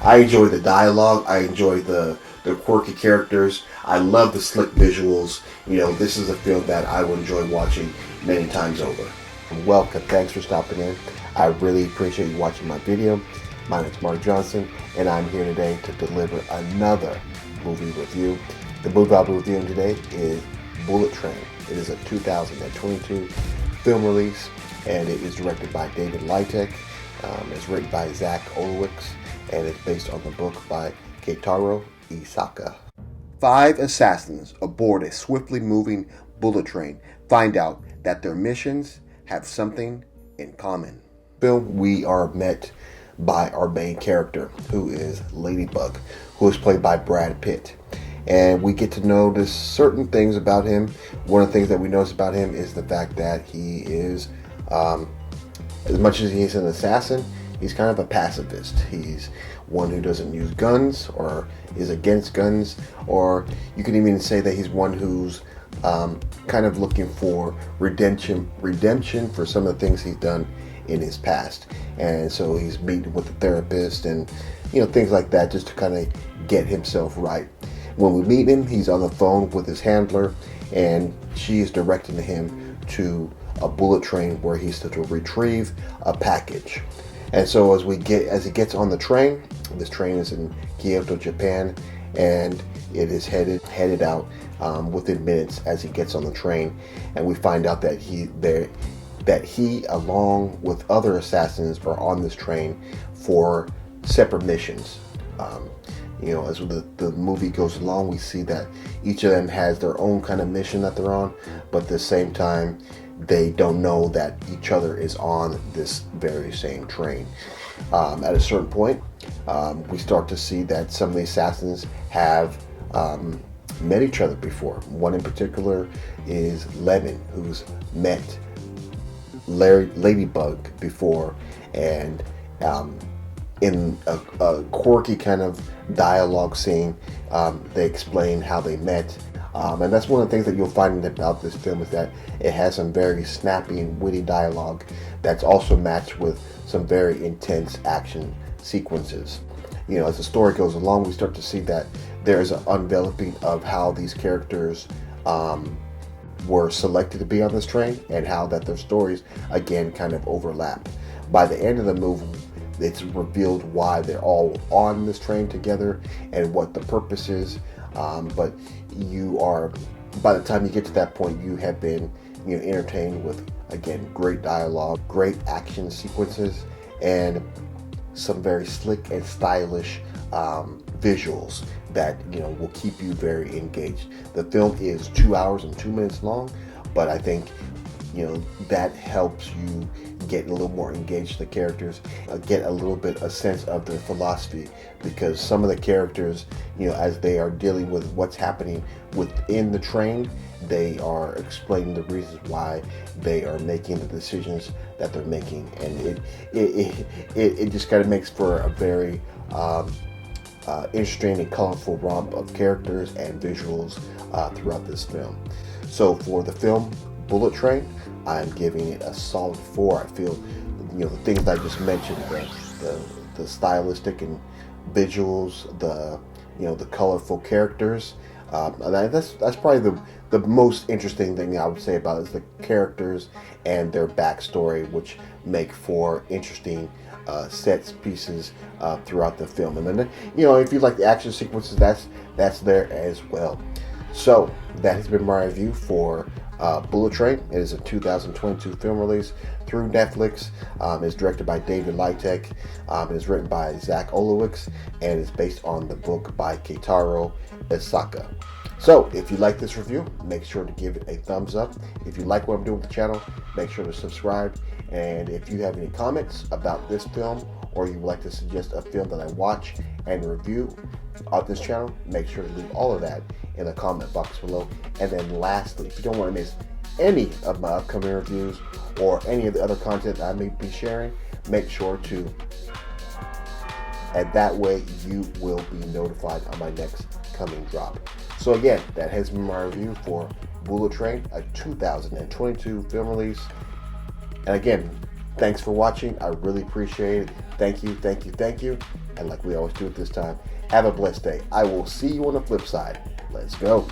I enjoy the dialogue. I enjoy the quirky characters. I love the slick visuals. This is a film that I would enjoy watching many times over. Welcome. Thanks for stopping in. I really appreciate you watching my video. My name is Mark Johnson, and I'm here today to deliver another movie review. The movie I'll be reviewing today is Bullet Train. It is a 2022 film release, and it is directed by David Leitek. It's written by Zach Olowicz, and it's based on the book by Keitaro Isaka. 5 assassins aboard a swiftly moving bullet train find out that their missions have something in common. We are met by our main character, who is Ladybug, who is played by Brad Pitt. And we get to notice certain things about him. One of the things that we notice about him is the fact that he is, as much as he's an assassin, he's kind of a pacifist. He's one who doesn't use guns or is against guns, or you can even say that he's one who's kind of looking for redemption for some of the things he's done in his past. And so he's meeting with a therapist and things like that, just to kind of get himself right. When we meet him, he's on the phone with his handler, and she is directing him to a bullet train where he's to retrieve a package. And so as he gets on the train, this train is in Kyoto, Japan, and it is headed out within minutes as he gets on the train, and we find out that he along with other assassins are on this train for separate missions. As the movie goes along, we see that each of them has their own kind of mission that they're on, but at the same time, they don't know that each other is on this very same train. At a certain point, we start to see that some of the assassins have met each other before. One in particular is Lemon, who's met Ladybug before, and in a quirky kind of dialogue scene, they explain how they met. And that's one of the things that you'll find about this film, is that it has some very snappy and witty dialogue that's also matched with some very intense action sequences. As the story goes along, we start to see that there's an unveloping of how these characters were selected to be on this train, and how that their stories again kind of overlap. By the end of the movie, it's revealed why they're all on this train together and what the purpose is. But by the time you get to that point, you have been entertained with, again, great dialogue, great action sequences, and some very slick and stylish visuals that will keep you very engaged. The film is 2 hours and 2 minutes long, but I think that helps you get a little more engaged in the characters, get a little bit a sense of their philosophy, because some of the characters, as they are dealing with what's happening within the train, they are explaining the reasons why they are making the decisions that they're making, and it just kind of makes for a very interesting and colorful romp of characters and visuals throughout this film. So for the film Bullet Train, I'm giving it a solid 4. I feel, the things I just mentioned, the stylistic and visuals, the colorful characters. That's probably the most interesting thing I would say about it, is the characters and their backstory, which make for interesting sets pieces throughout the film. And then, if you like the action sequences, that's there as well. So that has been my review for Bullet Train. It is a 2022 film release through Netflix. It's directed by David Leitek. It is written by Zach Olowicz, and is based on the book by Keitaro Isaka. So if you like this review, make sure to give it a thumbs up. If you like what I'm doing with the channel, make sure to subscribe. And if you have any comments about this film, or you would like to suggest a film that I watch and review on this channel, make sure to leave all of that in the comment box below. And then lastly, if you don't want to miss any of my upcoming reviews or any of the other content that I may be sharing, make sure to, and that way you will be notified on my next coming drop. So again, that has been my review for Bullet Train, a 2022 film release. And again, Thanks for watching. I really appreciate it. Thank you, thank you, thank you. And like we always do at this time, have a blessed day. I will see you on the flip side. Let's go.